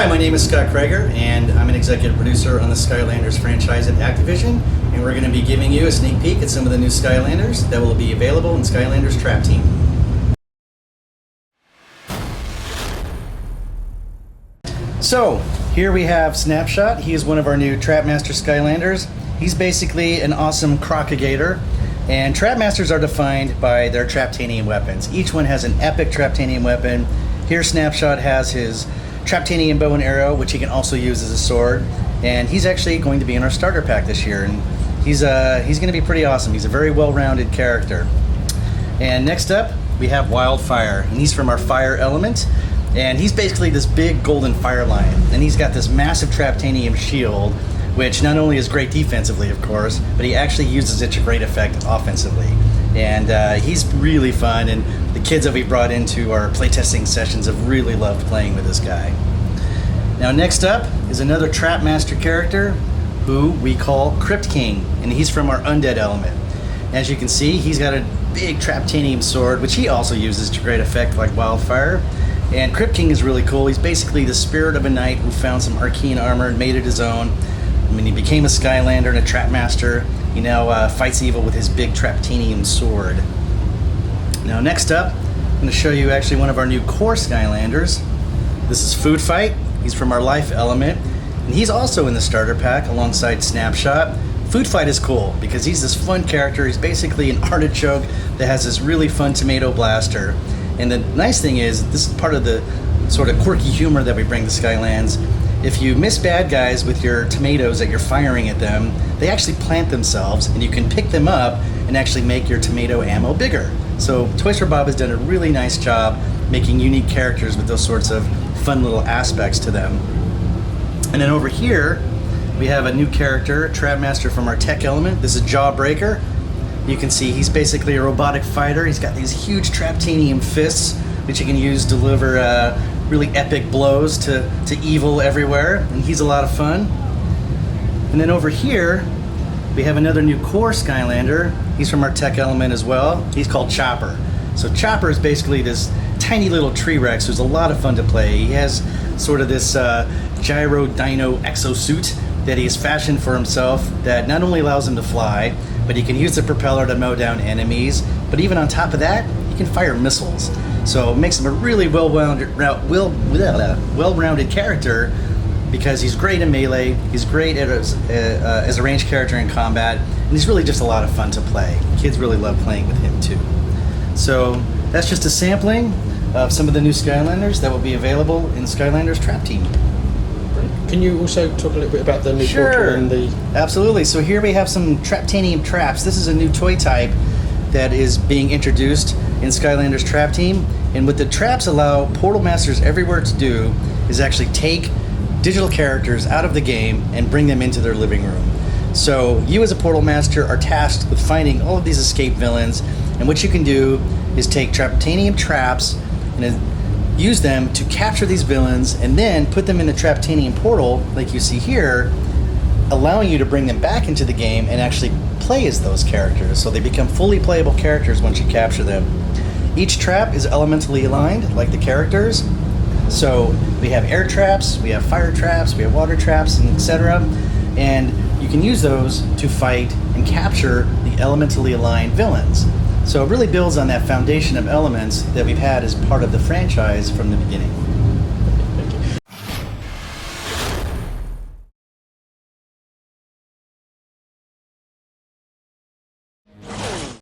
Hi, my name is Scott Krager, and I'm an executive producer on the Skylanders franchise at Activision, and we're going to be giving you a sneak peek at some of the new Skylanders that will be available in Skylanders Trap Team. So, here we have Snapshot. He is one of our new Trapmaster Skylanders. He's basically an awesome Krager, and Trapmasters are defined by their Traptanium weapons. Each one has an epic Traptanium weapon. Here Snapshot has his Traptanium bow and arrow, which he can also use as a sword, and he's actually going to be in our starter pack this year, and he's going to be pretty awesome. He's a very well-rounded character. And next up, we have Wildfire, and he's from our Fire element, and he's basically this big golden fire lion, and he's got this massive Traptanium shield, which not only is great defensively, of course, but he actually uses it to great effect offensively. And he's really fun, and the kids that we brought into our playtesting sessions have really loved playing with this guy. Now next up is another Trapmaster character who we call Crypt King, and he's from our Undead element. As you can see, he's got a big Traptanium sword, which he also uses to great effect like Wildfire. And Crypt King is really cool. He's basically the spirit of a knight who found some arcane armor and made it his own. When he became a Skylander and a Trapmaster, he now fights evil with his big Traptanium sword. Now next up, I'm going to show you actually one of our new core Skylanders. This is Food Fight. He's from our Life element, and he's also in the starter pack alongside Snapshot. Food Fight is cool because he's this fun character. He's basically an artichoke that has this really fun tomato blaster. And the nice thing is, this is part of the sort of quirky humor that we bring to Skylands. If you miss bad guys with your tomatoes that you're firing at them, they actually plant themselves, and you can pick them up and actually make your tomato ammo bigger. So Toys for Bob has done a really nice job making unique characters with those sorts of fun little aspects to them. And then over here, we have a new character, Trapmaster from our Tech element. This is Jawbreaker. You can see he's basically a robotic fighter. He's got these huge Traptanium fists, which he can use to deliver really epic blows to evil everywhere, and he's a lot of fun. And then over here, we have another new core Skylander. He's from our Tech element as well. He's called Chopper. So Chopper is basically this tiny little tree Rex who's a lot of fun to play. He has sort of this gyro dino exosuit that he has fashioned for himself that not only allows him to fly, but he can use the propeller to mow down enemies, but even on top of that, he can fire missiles. So it makes him a really well-rounded character because he's great in melee, he's great as a ranged character in combat, and he's really just a lot of fun to play. Kids really love playing with him too. So that's just a sampling of some of the new Skylanders that will be available in Skylanders Trap Team. Can you also talk a little bit about the new portal and the... Absolutely. So here we have some Traptanium traps. This is a new toy type that is being introduced in Skylanders Trap Team, and what the traps allow Portal Masters everywhere to do is actually take digital characters out of the game and bring them into their living room. So you as a Portal Master are tasked with finding all of these escape villains, and what you can do is take Traptanium traps and then use them to capture these villains and then put them in the Traptanium portal like you see here, allowing you to bring them back into the game and actually play as those characters. So they become fully playable characters once you capture them. Each trap is elementally aligned like the characters. So we have air traps, we have fire traps, we have water traps, and etc. And you can use those to fight and capture the elementally aligned villains. So it really builds on that foundation of elements that we've had as part of the franchise from the beginning.